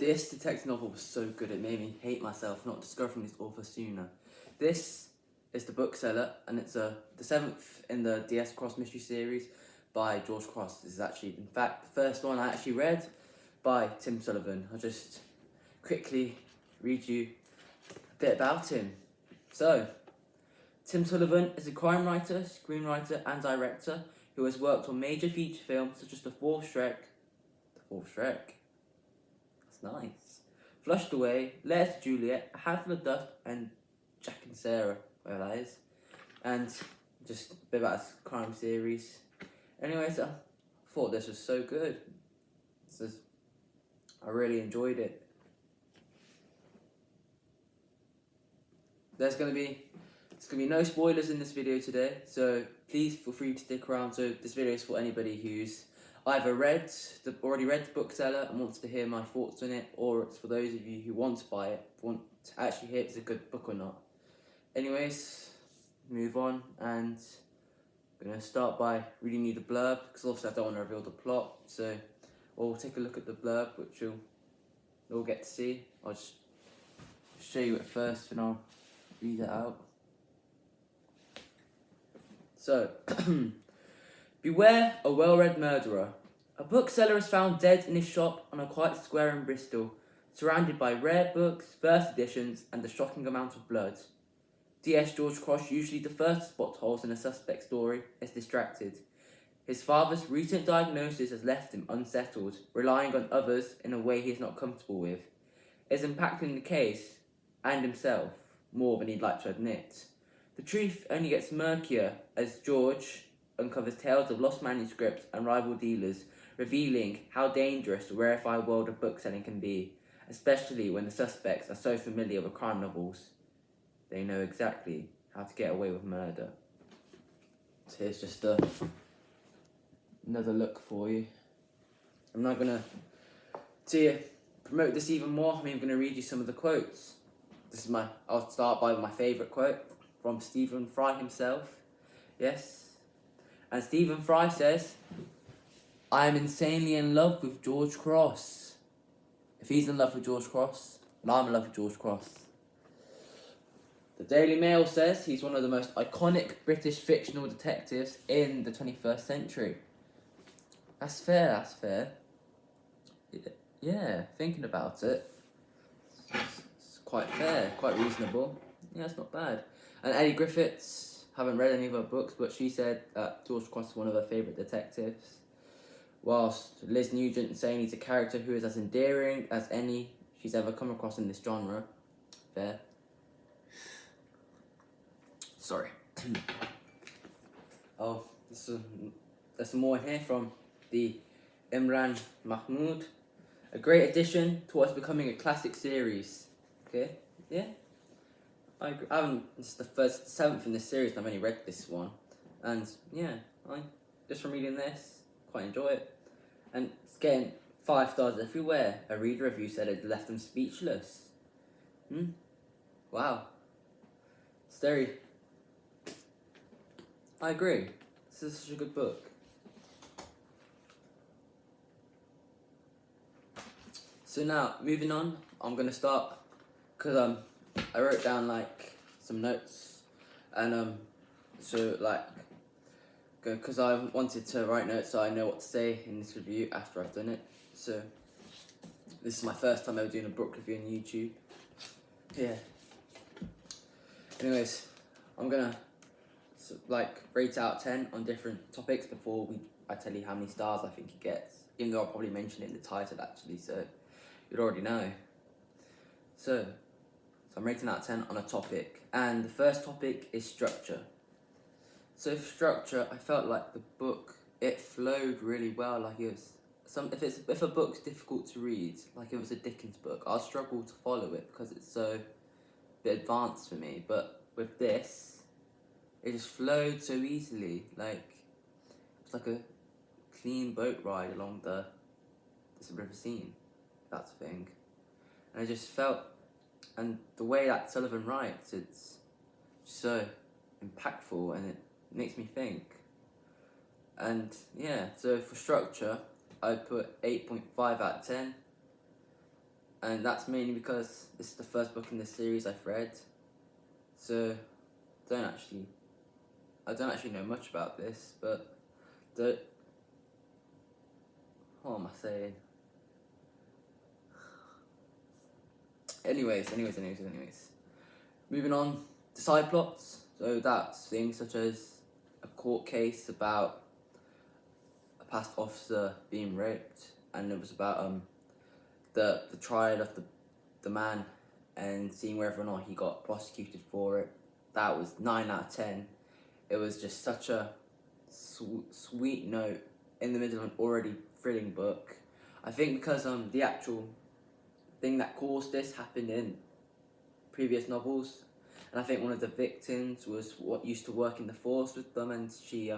This detective novel was so good it made me hate myself not discovering this author sooner. This is The Bookseller, and it's the 7th in the DS Cross mystery series by George Cross. This is actually, in fact, the first one I actually read by Tim Sullivan. I'll just quickly read you a bit about him. So, Tim Sullivan is a crime writer, screenwriter and director who has worked on major feature films such as The Fourth Shrek, that's nice, Flushed Away, Letters to Juliet, A Handful of Dust and Jack and Sarah, whatever that is, and just a bit about his crime series. Anyways, I thought this was so good. I really enjoyed it. There's gonna be no spoilers in this video today, so please feel free to stick around. So this video is for anybody who's either already read The Bookseller and wants to hear my thoughts on it, or it's for those of you who want to buy it, want to actually hear if it's a good book or not. Anyways, move on, and I'm going to start by reading you the blurb, because obviously I don't want to reveal the plot, so we'll take a look at the blurb, which you'll all get to see. I'll just show you it first, and I'll read it out. So, beware a well-read murderer. A bookseller is found dead in his shop on a quiet square in Bristol, surrounded by rare books, first editions, and a shocking amount of blood. D.S. George Cross, usually the first to spot holes in a suspect's story, is distracted. His father's recent diagnosis has left him unsettled, relying on others in a way he is not comfortable with. It is impacting the case, and himself, more than he'd like to admit. The truth only gets murkier as George uncovers tales of lost manuscripts and rival dealers, revealing how dangerous the rarefied world of bookselling can be, especially when the suspects are so familiar with crime novels. They know exactly how to get away with murder. So here's just another look for you. I'm not going to promote this even more. I'm going to read you some of the quotes. I'll start by my favourite quote from Stephen Fry himself. Yes. And Stephen Fry says, "I am insanely in love with George Cross." If he's in love with George Cross, then I'm in love with George Cross. The Daily Mail says he's one of the most iconic British fictional detectives in the 21st century. That's fair. Yeah, thinking about it, it's quite fair, quite reasonable. Yeah, it's not bad. And Eddie Griffiths, haven't read any of her books, but she said that George Cross is one of her favourite detectives. Whilst Liz Nugent saying he's a character who is as endearing as any she's ever come across in this genre. Fair. Sorry. Oh, there's some more in here from the Imran Mahmood. A great addition to what's becoming a classic series. Okay, yeah. I haven't. This is the 7th in this series, and I've only read this one, and yeah, just from reading this, quite enjoy it, and it's getting 5 stars everywhere. A reader review said it left them speechless. Wow. It's very. I agree. This is such a good book. So now, moving on, I'm gonna start because I wrote down some notes, and because I wanted to write notes so I know what to say in this review after I've done it. So this is my first time ever doing a book review on YouTube. Yeah. Anyways, I'm gonna rate out of 10 on different topics before I tell you how many stars I think it gets. Even though I'll probably mention it in the title actually, so you'd already know. So I'm rating out of 10 on a topic, and the first topic is structure. So for structure, I felt like the book, it flowed really well. Like it was if a book's difficult to read, like it was a Dickens book, I'll struggle to follow it because it's so a bit advanced for me. But with this, it just flowed so easily. Like it's like a clean boat ride along this river scene. That's a thing, and I just felt. And the way that Sullivan writes, it's so impactful and it makes me think. And yeah, so for structure, I put 8.5 out of 10. and that's mainly because this is the first book in the series I've read. So I don't actually know much about this, but what am I saying? Anyways. Moving on to side plots. So that's things such as a court case about a past officer being raped, and it was about the trial of the man and seeing whether or not he got prosecuted for it. That was 9 out of 10. It was just such a sweet note in the middle of an already thrilling book. I think because the actual thing that caused this happened in previous novels, and I think one of the victims was what used to work in the force with them, and she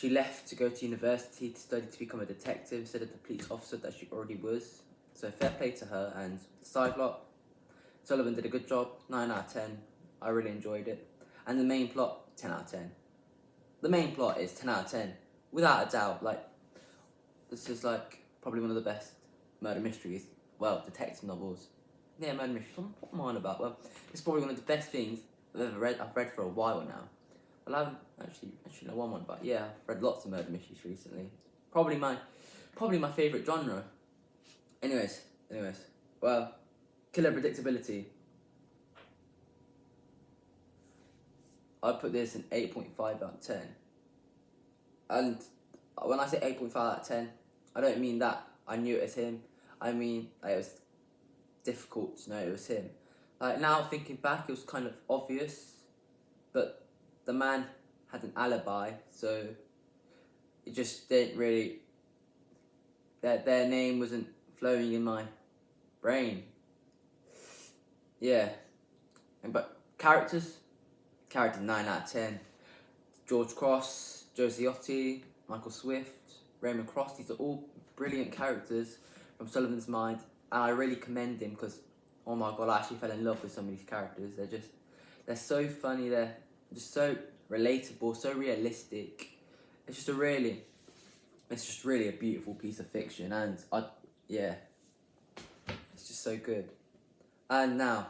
left to go to university to study to become a detective instead of the police officer that she already was. So fair play to her. And the side plot, Sullivan did a good job, 9 out of 10. I really enjoyed it. And the main plot, 10 out of 10. The main plot is 10 out of 10, without a doubt. Like, this is like probably one of the best murder mysteries, well, detective novels. Yeah, murder mysteries, what am I on about? Well, it's probably one of the best things I've ever read. I've read for a while now. Well, I haven't actually know one, but yeah, I've read lots of murder mysteries recently. Probably my favourite genre. Anyways, well, killer predictability. I'd put this an 8.5 out of 10. And when I say 8.5 out of 10, I don't mean that I knew it was him. I mean, it was difficult to know it was him. Like, now thinking back, it was kind of obvious, but the man had an alibi, so it just didn't really, their name wasn't flowing in my brain. Yeah. But characters 9 out of 10. George Cross, Josie Otti, Michael Swift, Raymond Cross, these are all brilliant characters from Sullivan's mind, and I really commend him because, oh my god, I actually fell in love with some of these characters. They're so funny, they're just so relatable, so realistic. It's just really a beautiful piece of fiction, and it's just so good. And now,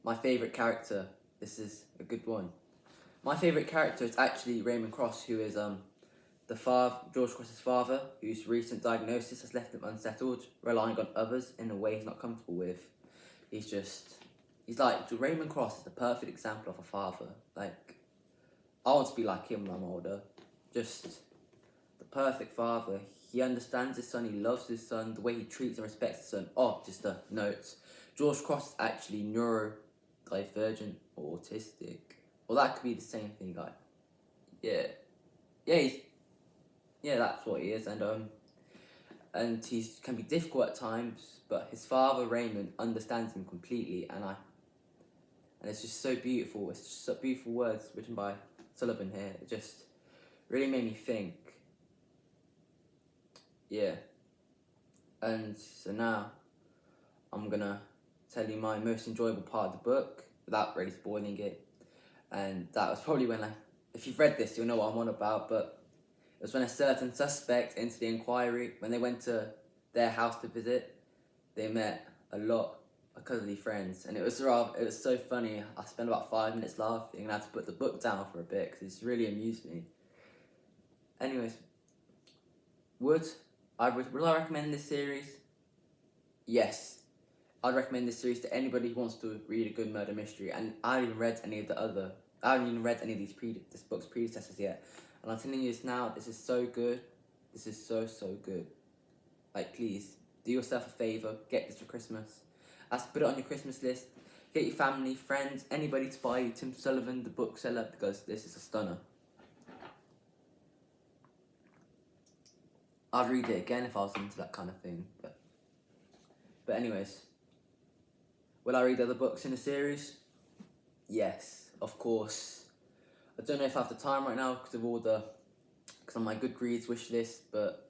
my favourite character. This is a good one. My favourite character is actually Raymond Cross, who is George Cross's father, whose recent diagnosis has left him unsettled, relying on others in a way he's not comfortable with. He's like, Raymond Cross is the perfect example of a father. Like, I want to be like him when I'm older. Just the perfect father. He understands his son, he loves his son, the way he treats and respects his son. Oh, just a note. George Cross is actually neurodivergent or autistic. Well, that could be the same thing, like, that's what he is, and he can be difficult at times, but his father Raymond understands him completely, and it's just so beautiful. It's just so beautiful words written by Sullivan here. It just really made me think. Yeah, and so now I'm gonna tell you my most enjoyable part of the book without really spoiling it, and that was probably when if you've read this, you'll know what I'm on about, but it was when a certain suspect entered the inquiry. When they went to their house to visit, they met a lot of cuddly friends, and it was so funny. I spent about 5 minutes laughing, and I had to put the book down for a bit because it's really amused me. Anyways, would I recommend this series? Yes. I'd recommend this series to anybody who wants to read a good murder mystery, and I haven't even read any of these this book's predecessors yet. And I'm telling you this now, this is so good. This is so good. Like, please, do yourself a favour, get this for Christmas. Put it on your Christmas list. Get your family, friends, anybody to buy you Tim Sullivan, the Bookseller, because this is a stunner. I'd read it again if I was into that kind of thing. But anyways, will I read other books in the series? Yes, of course. I don't know if I have the time right now because of my Goodreads wish list, but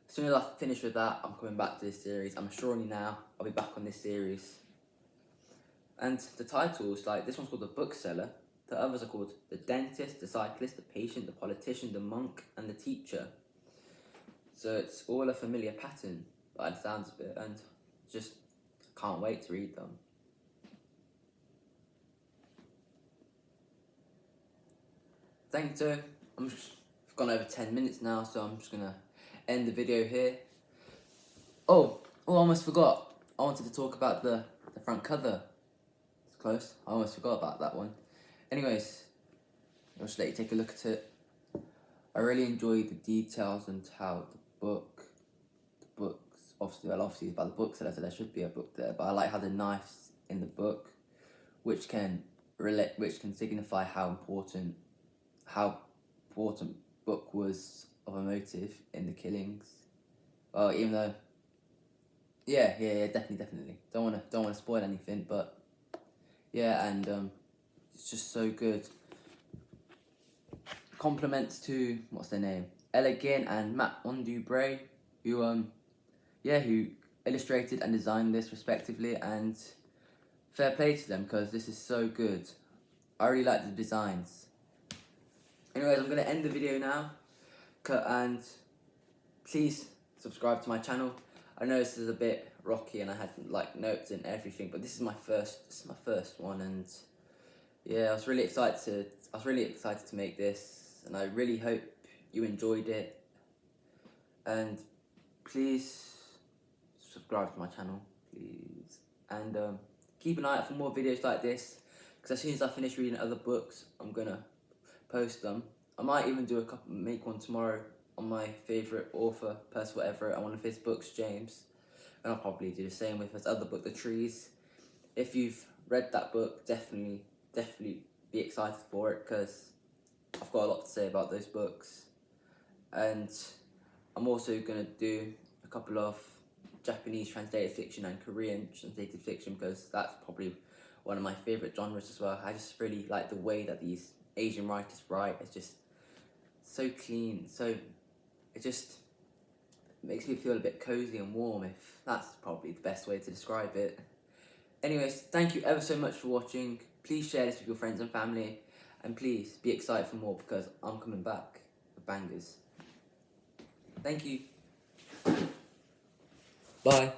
as soon as I finish with that, I'm coming back to this series. I'm assuring you now, I'll be back on this series. And the titles, like, this one's called The Bookseller. The others are called The Dentist, The Cyclist, The Patient, The Politician, The Monk, and The Teacher. So it's all a familiar pattern by the sounds of it. And just can't wait to read them. Thanks, Joe. I've gone over 10 minutes now, so I'm just gonna end the video here. Oh, I almost forgot. I wanted to talk about the front cover. It's close. I almost forgot about that one. Anyways, I'll just let you take a look at it. I really enjoy the details and how the books, obviously it's about the bookseller, so there should be a book there, but I like how the knife's in the book, which can signify how important book was of a motive in the killings. Well, even though, yeah, definitely. Don't wanna spoil anything, but yeah, and it's just so good. Compliments to, what's their name, Elegant and Matt Ondubray, who illustrated and designed this respectively, and fair play to them because this is so good. I really like the designs. Anyways, I'm going to end the video now, and please subscribe to my channel. I know this is a bit rocky and I had like notes and everything, but this is my first one, and yeah, I was really excited to make this, and I really hope you enjoyed it. And please subscribe to my channel, please, and keep an eye out for more videos like this, because as soon as I finish reading other books, I'm gonna post them. I might even make one tomorrow on my favourite author, Percival Everett, and one of his books, James, and I'll probably do the same with his other book, The Trees. If you've read that book, definitely be excited for it, because I've got a lot to say about those books. And I'm also going to do a couple of Japanese translated fiction and Korean translated fiction, because that's probably one of my favourite genres as well. I just really like the way that these Asian writers write. It's just so clean, it just makes me feel a bit cozy and warm, if that's probably the best way to describe it. Anyways, thank you ever so much for watching. Please share this with your friends and family, and please be excited for more, because I'm coming back with bangers. Thank you. Bye.